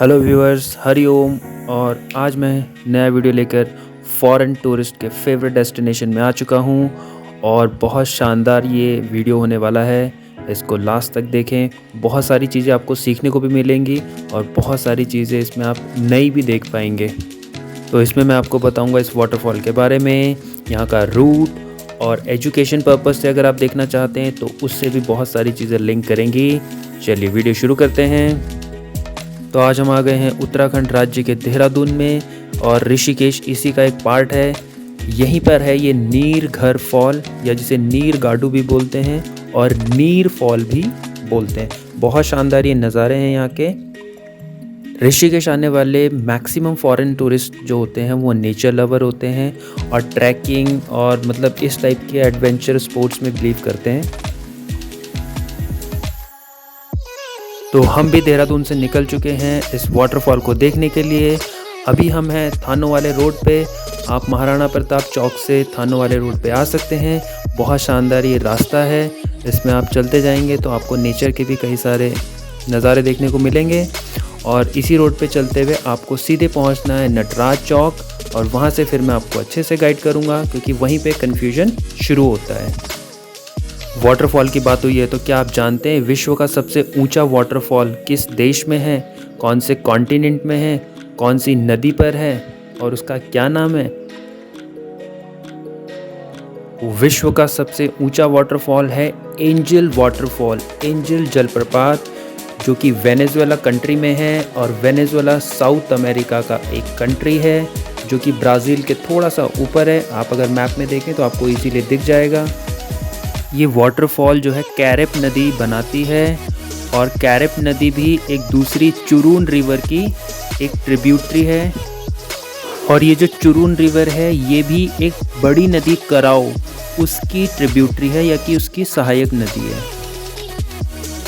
Hello viewers, Hariom. और आज मैं नया वीडियो लेकर फॉरेन टूरिस्ट के फेवरेट डेस्टिनेशन में आ चुका हूँ और बहुत शानदार ये वीडियो होने वाला है। इसको लास्ट तक देखें, बहुत सारी चीज़ें आपको सीखने को भी मिलेंगी और बहुत सारी चीज़ें इसमें आप नई भी देख पाएंगे। तो इसमें मैं आपको बताऊँगा इस वाटरफॉल के बारे में, यहाँ का रूट, और एजुकेशन पर्पज़ से अगर आप देखना चाहते हैं तो उससे भी बहुत सारी चीज़ें लिंक करेंगी। चलिए वीडियो शुरू करते हैं। तो आज हम आ गए हैं उत्तराखंड राज्य के देहरादून में और ऋषिकेश इसी का एक पार्ट है। यहीं पर है ये नीर घर फॉल, या जिसे नीर गाडू भी बोलते हैं और नीर फॉल भी बोलते हैं। बहुत शानदार ये नज़ारे हैं यहाँ के। ऋषिकेश आने वाले मैक्सिमम फॉरेन टूरिस्ट जो होते हैं वो नेचर लवर होते हैं और ट्रैकिंग और मतलब इस टाइप के एडवेंचर स्पोर्ट्स में बिलीव करते हैं। तो हम भी देहरादून से निकल चुके हैं इस वाटरफॉल को देखने के लिए। अभी हम हैं थानों वाले रोड पे। आप महाराणा प्रताप चौक से थानों वाले रोड पे आ सकते हैं। बहुत शानदार ये रास्ता है, इसमें आप चलते जाएंगे तो आपको नेचर के भी कई सारे नज़ारे देखने को मिलेंगे। और इसी रोड पे चलते हुए आपको सीधे पहुंचना है नटराज चौक, और वहां से फिर मैं आपको अच्छे से गाइड करूंगा क्योंकि वहीं पे कन्फ्यूजन शुरू होता है। वाटरफॉल की बात हुई है तो क्या आप जानते हैं विश्व का सबसे ऊंचा वाटरफॉल किस देश में है, कौन से कॉन्टिनेंट में है, कौन सी नदी पर है और उसका क्या नाम है? विश्व का सबसे ऊंचा वाटरफॉल है एंजल वाटरफॉल, एंजल जलप्रपात, जो कि वेनेजुएला कंट्री में है। और वेनेजुएला साउथ अमेरिका का एक कंट्री है जो कि ब्राज़ील के थोड़ा सा ऊपर है। आप अगर मैप में देखें तो आपको इजीली दिख जाएगा। ये वाटरफॉल जो है कैरेप नदी बनाती है, और कैरेप नदी भी एक दूसरी चुरून रिवर की एक ट्रिब्यूटरी है। और ये जो चुरून रिवर है ये भी एक बड़ी नदी कराओ उसकी ट्रिब्यूटरी है, या कि उसकी सहायक नदी है।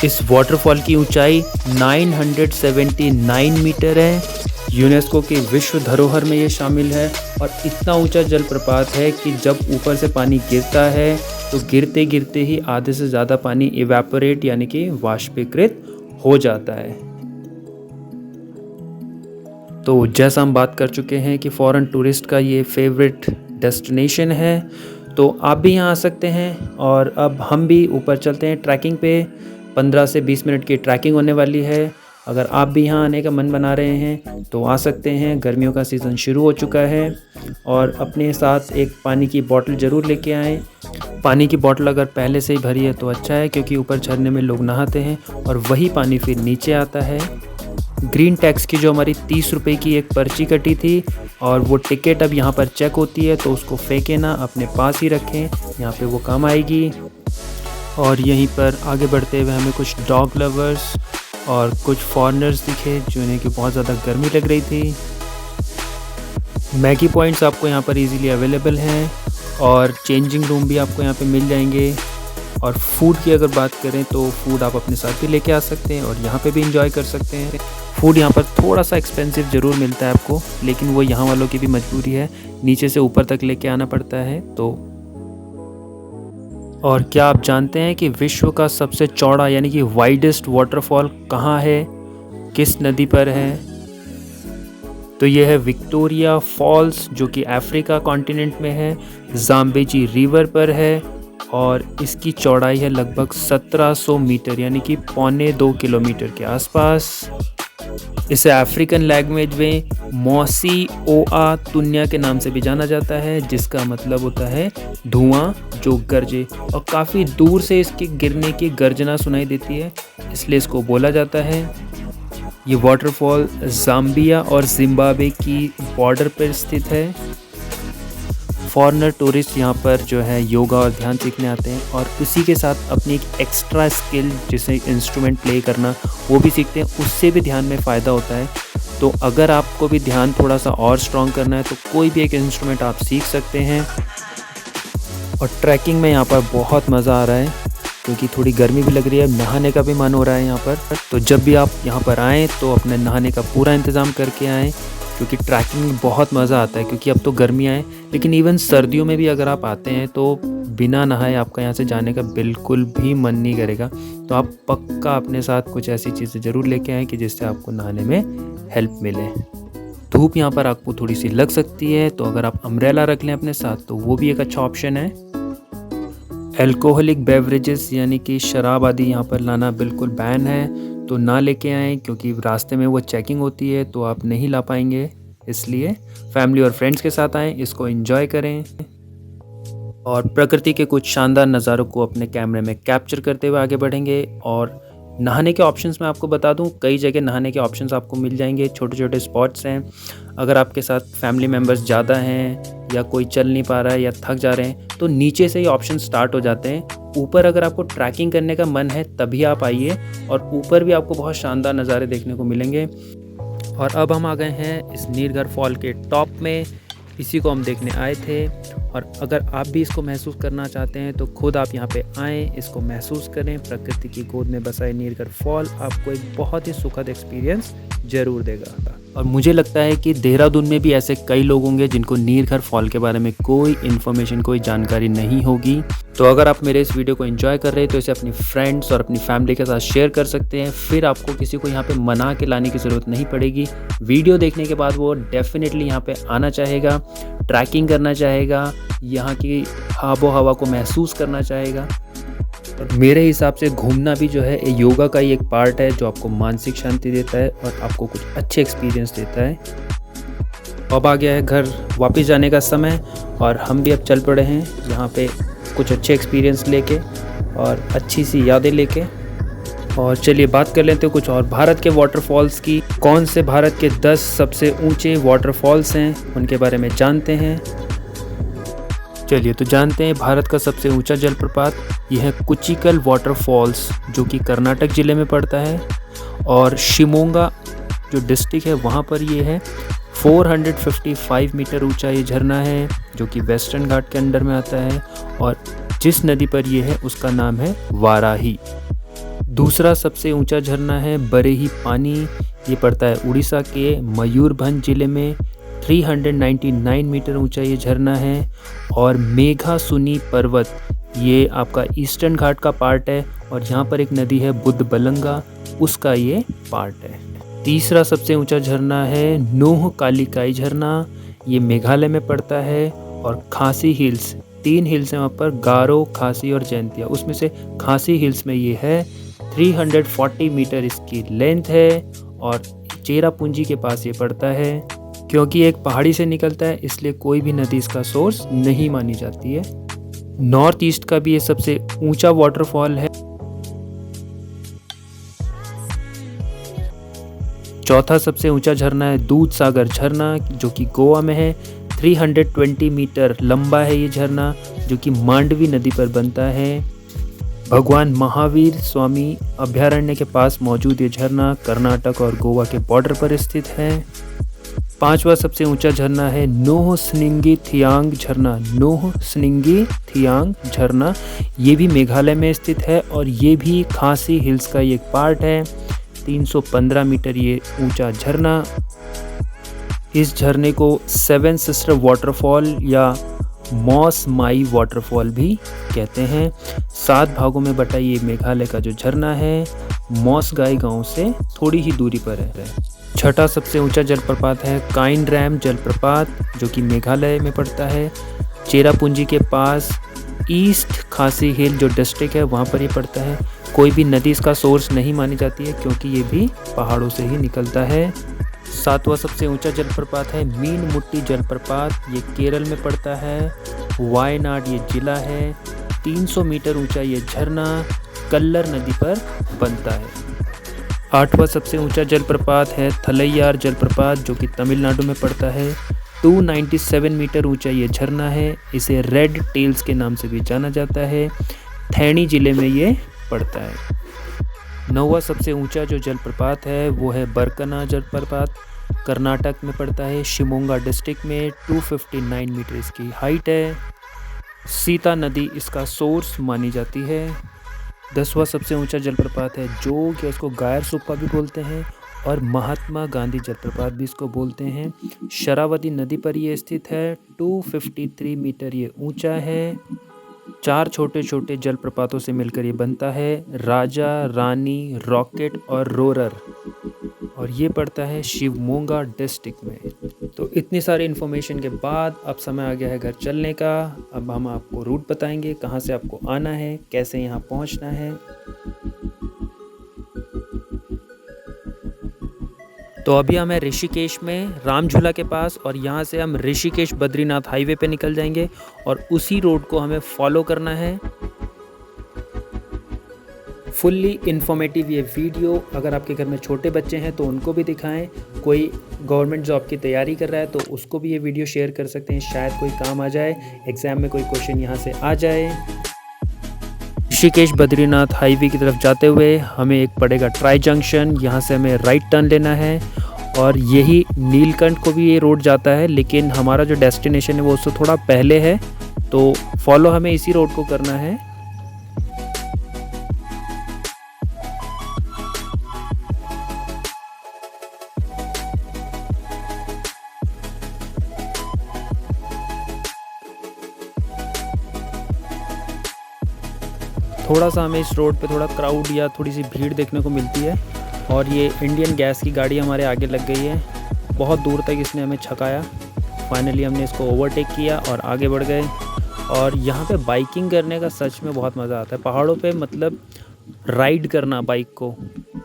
इस वाटरफॉल की ऊंचाई 979 मीटर है। यूनेस्को की विश्व धरोहर में ये शामिल है। और इतना ऊंचा जलप्रपात है कि जब ऊपर से पानी गिरता है तो गिरते गिरते ही आधे से ज़्यादा पानी इवेपोरेट यानी कि वाष्पीकृत हो जाता है। तो जैसा हम बात कर चुके हैं कि फॉरेन टूरिस्ट का ये फेवरेट डेस्टिनेशन है, तो आप भी यहाँ आ सकते हैं। और अब हम भी ऊपर चलते हैं ट्रैकिंग पे। 15 से 20 मिनट की ट्रैकिंग होने वाली है। अगर आप भी यहाँ आने का मन बना रहे हैं तो आ सकते हैं। गर्मियों का सीज़न शुरू हो चुका है। और अपने साथ एक पानी की बोतल ज़रूर लेके आएँ। पानी की बोतल अगर पहले से ही भरी है तो अच्छा है, क्योंकि ऊपर झरने में लोग नहाते हैं और वही पानी फिर नीचे आता है। ग्रीन टैक्स की जो हमारी 30 रुपये की एक पर्ची कटी थी, और वो टिकट अब यहाँ पर चेक होती है, तो उसको फेंके ना, अपने पास ही रखें, यहाँ पे वो काम आएगी। और यहीं पर आगे बढ़ते हुए हमें कुछ डॉग लवर्स और कुछ फॉरेनर्स दिखे जिन्हें कि बहुत ज़्यादा गर्मी लग रही थी। मैगी पॉइंट्स आपको यहाँ पर इजीली अवेलेबल हैं और चेंजिंग रूम भी आपको यहाँ पे मिल जाएंगे। और फूड की अगर बात करें तो फूड आप अपने साथ भी लेके आ सकते हैं और यहाँ पे भी इंजॉय कर सकते हैं। फूड यहाँ पर थोड़ा सा एक्सपेंसिव ज़रूर मिलता है आपको, लेकिन वो यहाँ वालों की भी मजबूरी है, नीचे से ऊपर तक लेके आना पड़ता है। तो और क्या आप जानते हैं कि विश्व का सबसे चौड़ा यानी कि वाइडेस्ट वाटरफॉल कहाँ है, किस नदी पर है? तो यह है विक्टोरिया फॉल्स, जो कि अफ्रीका कॉन्टिनेंट में है, ज़ाम्बेजी रिवर पर है। और इसकी चौड़ाई है लगभग 1700 मीटर यानी कि 1.25 किलोमीटर के आसपास। इसे अफ्रीकन लैंग्वेज में मौसी ओआ तुन्या के नाम से भी जाना जाता है, जिसका मतलब होता है धुआं जो गरजे। और काफ़ी दूर से इसके गिरने की गर्जना सुनाई देती है, इसलिए इसको बोला जाता है। ये वाटरफॉल ज़ाम्बिया और जिम्बाब्वे की बॉर्डर पर स्थित है। फॉरेनर टूरिस्ट यहाँ पर जो है योगा और ध्यान सीखने आते हैं, और उसी के साथ अपनी एक एक्स्ट्रा स्किल जिसे इंस्ट्रूमेंट प्ले करना वो भी सीखते हैं। उससे भी ध्यान में फ़ायदा होता है। तो अगर आपको भी ध्यान थोड़ा सा और स्ट्रॉन्ग करना है तो कोई भी एक इंस्ट्रूमेंट आप सीख सकते हैं। और ट्रैकिंग में यहाँ पर बहुत मज़ा आ रहा है, क्योंकि थोड़ी गर्मी भी लग रही है, नहाने का भी मन हो रहा है यहाँ पर। तो जब भी आप यहाँ पर आएँ तो अपने नहाने का पूरा इंतज़ाम करके आएँ, क्योंकि ट्रैकिंग में बहुत मज़ा आता है, क्योंकि अब तो गर्मियाँ हैं, लेकिन इवन सर्दियों में भी अगर आप आते हैं तो बिना नहाए आपका यहाँ से जाने का बिल्कुल भी मन नहीं करेगा। तो आप पक्का अपने साथ कुछ ऐसी चीज़ें ज़रूर लेके आएँ कि जिससे आपको नहाने में हेल्प मिले। धूप यहाँ पर आपको थोड़ी सी लग सकती है, तो अगर आप अम्ब्रेला रख लें अपने साथ तो वो भी एक अच्छा ऑप्शन है। अल्कोहलिक बेवरेजेस यानी कि शराब आदि यहाँ पर लाना बिल्कुल बैन है, तो ना लेके आएँ, क्योंकि रास्ते में वो चेकिंग होती है तो आप नहीं ला पाएंगे। इसलिए फैमिली और फ्रेंड्स के साथ आएँ, इसको एंजॉय करें और प्रकृति के कुछ शानदार नज़ारों को अपने कैमरे में कैप्चर करते हुए आगे बढ़ेंगे। और नहाने के ऑप्शंस मैं आपको बता दूं, कई जगह नहाने के ऑप्शंस आपको मिल जाएंगे, छोटे छोटे स्पॉट्स हैं। अगर आपके साथ फैमिली मेम्बर्स ज़्यादा हैं या कोई चल नहीं पा रहा है या थक जा रहे हैं तो नीचे से ही ऑप्शन स्टार्ट हो जाते हैं। ऊपर अगर आपको ट्रैकिंग करने का मन है तभी आप आइए, और ऊपर भी आपको बहुत शानदार नज़ारे देखने को मिलेंगे। और अब हम आ गए हैं इस नीरगढ़ फॉल के टॉप में, इसी को हम देखने आए थे। और अगर आप भी इसको महसूस करना चाहते हैं तो खुद आप यहाँ पे आएँ, इसको महसूस करें। प्रकृति की गोद में बसा है नीरगढ़ फॉल आपको एक बहुत ही सुखद एक्सपीरियंस ज़रूर देगा। और मुझे लगता है कि देहरादून में भी ऐसे कई लोग होंगे जिनको नीरगढ़ फॉल के बारे में कोई इन्फॉर्मेशन, कोई जानकारी नहीं होगी। तो अगर आप मेरे इस वीडियो को एंजॉय कर रहे हैं तो इसे अपनी फ्रेंड्स और अपनी फैमिली के साथ शेयर कर सकते हैं। फिर आपको किसी को यहाँ पे मना के लाने की ज़रूरत नहीं पड़ेगी। वीडियो देखने के बाद वो डेफिनेटली यहाँ पे आना चाहेगा, ट्रैकिंग करना चाहेगा, यहाँ की आबो हवा को महसूस करना चाहेगा। और मेरे हिसाब से घूमना भी जो है योगा का ही एक पार्ट है, जो आपको मानसिक शांति देता है और आपको कुछ अच्छे एक्सपीरियंस देता है। अब आ गया है घर वापस जाने का समय, और हम भी अब चल पड़े हैं यहाँ पे कुछ अच्छे एक्सपीरियंस लेके और अच्छी सी यादें लेके। और चलिए बात कर लेते हैं कुछ और भारत के वाटरफॉल्स की। कौन से भारत के 10 सबसे ऊंचे वाटरफॉल्स हैं उनके बारे में जानते हैं। चलिए तो जानते हैं भारत का सबसे ऊंचा जलप्रपात, यह है कुचिकल वाटरफॉल्स, जो कि कर्नाटक ज़िले में पड़ता है। और शिमोगा जो डिस्ट्रिक्ट है वहाँ पर ये है। 455 मीटर ऊंचा ये झरना है, जो कि वेस्टर्न घाट के अंडर में आता है। और जिस नदी पर ये है उसका नाम है वाराही। दूसरा सबसे ऊंचा झरना है बरेही पानी, ये पड़ता है उड़ीसा के मयूरभंज ज़िले में। 399 मीटर ऊंचा ये झरना है। और मेघासुनी पर्वत, ये आपका ईस्टर्न घाट का पार्ट है, और यहाँ पर एक नदी है बुद्ध बलंगा, उसका ये पार्ट है। तीसरा सबसे ऊंचा झरना है नोह कालिकाई झरना, ये मेघालय में पड़ता है। और खासी हिल्स, 3 हिल्स हैं वहाँ पर, गारो, खासी और जैंतिया, उसमें से खासी हिल्स में ये है। 340 मीटर इसकी लेंथ है, और चेरापूंजी के पास ये पड़ता है। क्योंकि एक पहाड़ी से निकलता है इसलिए कोई भी नदी इसका सोर्स नहीं मानी जाती है। नॉर्थ ईस्ट का भी ये सबसे ऊंचा वाटरफॉल है। चौथा सबसे ऊंचा झरना है दूध सागर झरना, जो कि गोवा में है। 320 मीटर लंबा है ये झरना, जो कि मांडवी नदी पर बनता है। भगवान महावीर स्वामी अभयारण्य के पास मौजूद ये झरना कर्नाटक और गोवा के बॉर्डर पर स्थित है। पांचवा सबसे ऊंचा झरना है नोह स्निंगी थियांग झरना। नोह स्निंगी थियांग झरना ये भी मेघालय में स्थित है, और ये भी खासी हिल्स का एक पार्ट है। 315 मीटर ये ऊंचा झरना। इस झरने को 7 सिस्टर वाटरफॉल या मॉस माई वाटरफॉल भी कहते हैं। 7 भागों में बटा ये मेघालय का जो झरना है मॉस गाई गांव से थोड़ी ही दूरी पर है। छठा सबसे ऊंचा जलप्रपात है काइन रैम जलप्रपात, जो कि मेघालय में पड़ता है। चेरापूंजी के पास ईस्ट खासी हिल जो डिस्ट्रिक्ट है वहाँ पर ये पड़ता है। कोई भी नदी इसका सोर्स नहीं मानी जाती है, क्योंकि ये भी पहाड़ों से ही निकलता है। 7वां सबसे ऊंचा जलप्रपात है मीन मुट्टी जलप्रपात, ये केरल में पड़ता है। वायनाड ये जिला है। 300 मीटर ऊंचा ये झरना कल्लर नदी पर बनता है। 8वां सबसे ऊंचा जलप्रपात है थलैयार जलप्रपात, जो कि तमिलनाडु में पड़ता है। 297 मीटर ऊंचा ये झरना है। इसे रेड टेल्स के नाम से भी जाना जाता है। थैनी जिले में ये पड़ता है। 9वां सबसे ऊंचा जो जलप्रपात है वो है बरकना जलप्रपात, कर्नाटक में पड़ता है, शिमोगा डिस्ट्रिक्ट में। 259 मीटर इसकी हाइट है। सीता नदी इसका सोर्स मानी जाती है। 10वां सबसे ऊंचा जलप्रपात है जोग, या इसको गायर सुप्पा भी बोलते हैं, और महात्मा गांधी जलप्रपात भी इसको बोलते हैं। शरावती नदी पर ये स्थित है। 253 मीटर ये ऊंचा है। 4 छोटे छोटे जलप्रपातों से मिलकर ये बनता है, राजा, रानी, रॉकेट और रोरर। और ये पड़ता है शिवमोगा डिस्ट्रिक्ट में। तो इतनी सारी इन्फॉर्मेशन के बाद अब समय आ गया है घर चलने का। अब हम आपको रूट बताएंगे, कहाँ से आपको आना है, कैसे यहाँ पहुँचना है। तो अभी हम हैं ऋषिकेश में राम झूला के पास, और यहाँ से हम ऋषिकेश बद्रीनाथ हाईवे पे निकल जाएंगे और उसी रोड को हमें फॉलो करना है। फुल्ली इन्फॉर्मेटिव ये वीडियो, अगर आपके घर में छोटे बच्चे हैं तो उनको भी दिखाएं, कोई गवर्नमेंट जॉब की तैयारी कर रहा है तो उसको भी ये वीडियो शेयर कर सकते हैं, शायद कोई काम आ जाए, एग्ज़ाम में कोई क्वेश्चन यहाँ से आ जाए। ऋषिकेश बद्रीनाथ हाईवे की तरफ जाते हुए हमें एक पड़ेगा ट्राई जंक्शन, यहाँ से हमें राइट टर्न लेना है और यही नीलकंठ को भी ये रोड जाता है, लेकिन हमारा जो डेस्टिनेशन है वो उससे थोड़ा पहले है, तो फॉलो हमें इसी रोड को करना है। थोड़ा सा हमें इस रोड पे थोड़ा क्राउड या थोड़ी सी भीड़ देखने को मिलती है, और ये इंडियन गैस की गाड़ी हमारे आगे लग गई है। बहुत दूर तक इसने हमें छकाया, फाइनली हमने इसको ओवरटेक किया और आगे बढ़ गए। और यहाँ पे बाइकिंग करने का सच में बहुत मज़ा आता है पहाड़ों पे, मतलब राइड करना बाइक को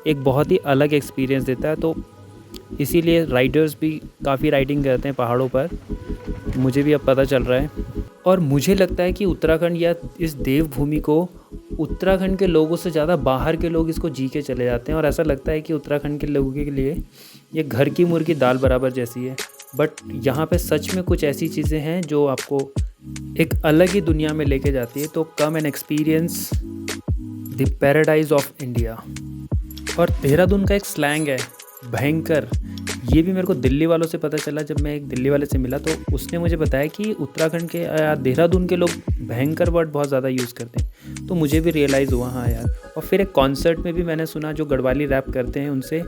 एक बहुत ही अलग एक्सपीरियंस देता है, तो इसीलिए राइडर्स भी काफ़ी राइडिंग करते हैं पहाड़ों पर, मुझे भी अब पता चल रहा है। और मुझे लगता है कि उत्तराखंड या इस देवभूमि को उत्तराखंड के लोगों से ज़्यादा बाहर के लोग इसको जी के चले जाते हैं, और ऐसा लगता है कि उत्तराखंड के लोगों के लिए ये घर की मुर्गी दाल बराबर जैसी है। बट यहाँ पे सच में कुछ ऐसी चीज़ें हैं जो आपको एक अलग ही दुनिया में लेके जाती है। तो come and experience the paradise of India. और देहरादून का एक स्लैंग है भयंकर, ये भी मेरे को दिल्ली वालों से पता चला। जब मैं एक दिल्ली वाले से मिला तो उसने मुझे बताया कि उत्तराखंड के देहरादून के लोग भयंकर वर्ड बहुत ज़्यादा यूज़ करते हैं, तो मुझे भी रियलाइज़ हुआ हाँ यार। और फिर एक कॉन्सर्ट में भी मैंने सुना जो गढ़वाली रैप करते हैं उनसे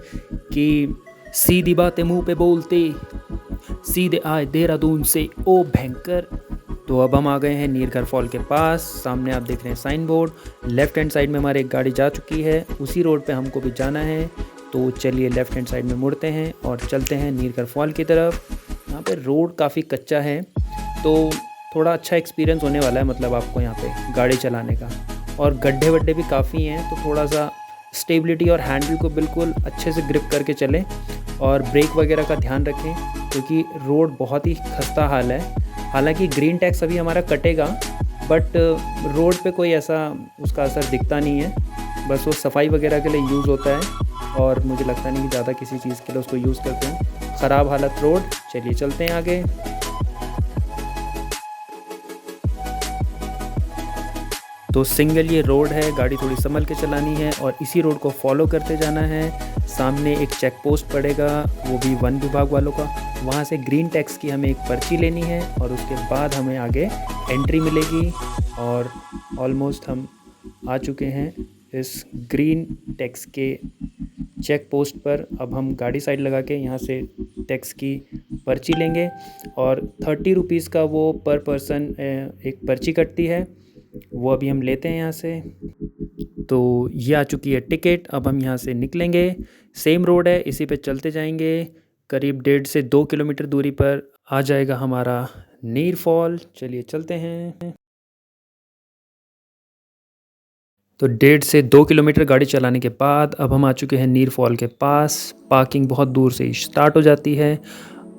कि सीधी बातें मुंह पे बोलते, सीधे आए देहरादून से ओ भयंकर। तो अब हम आ गए हैं नीरघर फॉल के पास। सामने आप देख रहे हैं sign board, left hand side में हमारी एक गाड़ी जा चुकी है, उसी रोड पे हमको भी जाना है। तो चलिए लेफ़्ट हैंड साइड में मुड़ते हैं और चलते हैं नीरघर फॉल की तरफ। यहाँ पे रोड काफ़ी कच्चा है, तो थोड़ा अच्छा एक्सपीरियंस होने वाला है, मतलब आपको यहाँ पे गाड़ी चलाने का। और गड्ढे वड्ढे भी काफ़ी हैं, तो थोड़ा सा स्टेबिलिटी और हैंडल को बिल्कुल अच्छे से ग्रिप करके चलें और ब्रेक वगैरह का ध्यान रखें, क्योंकि रोड बहुत ही खस्ता हाल है। हालांकि ग्रीन टैक्स अभी हमारा कटेगा, बट रोड पे कोई ऐसा उसका असर दिखता नहीं है, बस वो सफाई वगैरह के लिए यूज़ होता है, और मुझे लगता नहीं कि ज़्यादा किसी चीज़ के लिए उसको यूज़ करते हैं। ख़राब हालत रोड, चलिए चलते हैं आगे। तो सिंगल ये रोड है, गाड़ी थोड़ी संभल के चलानी है और इसी रोड को फॉलो करते जाना है। सामने एक चेक पोस्ट पड़ेगा, वो भी वन विभाग वालों का, वहाँ से ग्रीन टैक्स की हमें एक पर्ची लेनी है और उसके बाद हमें आगे एंट्री मिलेगी। और ऑलमोस्ट हम आ चुके हैं इस ग्रीन टैक्स के चेक पोस्ट पर। अब हम गाड़ी साइड लगा के यहाँ से टैक्स की पर्ची लेंगे और 30 रुपीज़ का वो पर पर्सन एक पर्ची कटती है, वो अभी हम लेते हैं यहाँ से। तो ये आ चुकी है टिकट, अब हम यहाँ से निकलेंगे। सेम रोड है, इसी पे चलते जाएंगे। करीब 1.5 से 2 किलोमीटर दूरी पर आ जाएगा हमारा नीर फॉल। चलिए चलते हैं। तो 1.5 से 2 किलोमीटर गाड़ी चलाने के बाद अब हम आ चुके हैं नीर फॉल के पास। पार्किंग बहुत दूर से ही स्टार्ट हो जाती है।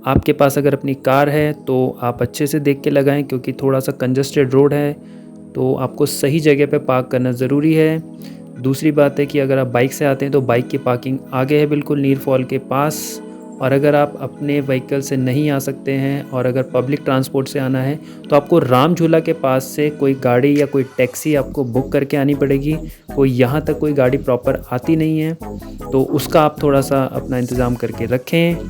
आपके पास अगर अपनी कार है तो आप अच्छे से देख के लगाएं, क्योंकि थोड़ा सा कंजस्टेड रोड है, तो आपको सही जगह पे पार्क करना ज़रूरी है। दूसरी बात है कि अगर आप बाइक से आते हैं तो बाइक की पार्किंग आगे है बिल्कुल नीर फॉल के पास। और अगर आप अपने व्हीकल से नहीं आ सकते हैं और अगर पब्लिक ट्रांसपोर्ट से आना है तो आपको राम झूला के पास से कोई गाड़ी या कोई टैक्सी आपको बुक करके आनी पड़ेगी। कोई यहाँ तक कोई गाड़ी प्रॉपर आती नहीं है, तो उसका आप थोड़ा सा अपना इंतज़ाम करके रखें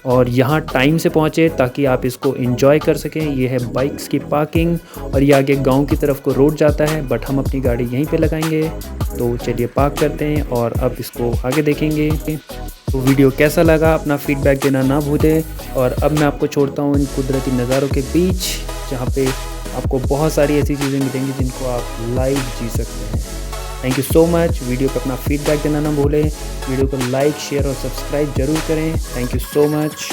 और यहाँ टाइम से पहुँचे ताकि आप इसको एंजॉय कर सकें। ये है बाइक्स की पार्किंग और ये आगे गाँव की तरफ को रोड जाता है, बट हम अपनी गाड़ी यहीं पर लगाएंगे। तो चलिए पार्क करते हैं और अब इसको आगे देखेंगे। तो वीडियो कैसा लगा अपना फीडबैक देना ना भूलें। और अब मैं आपको छोड़ता हूँ इन कुदरती नज़ारों के बीच, जहाँ पे आपको बहुत सारी ऐसी चीज़ें मिलेंगी जिनको आप लाइव जी सकते हैं। Thank you so much. Video पर अपना फीडबैक देना ना भूलें। वीडियो को लाइक, शेयर और सब्सक्राइब ज़रूर करें। Thank you so much.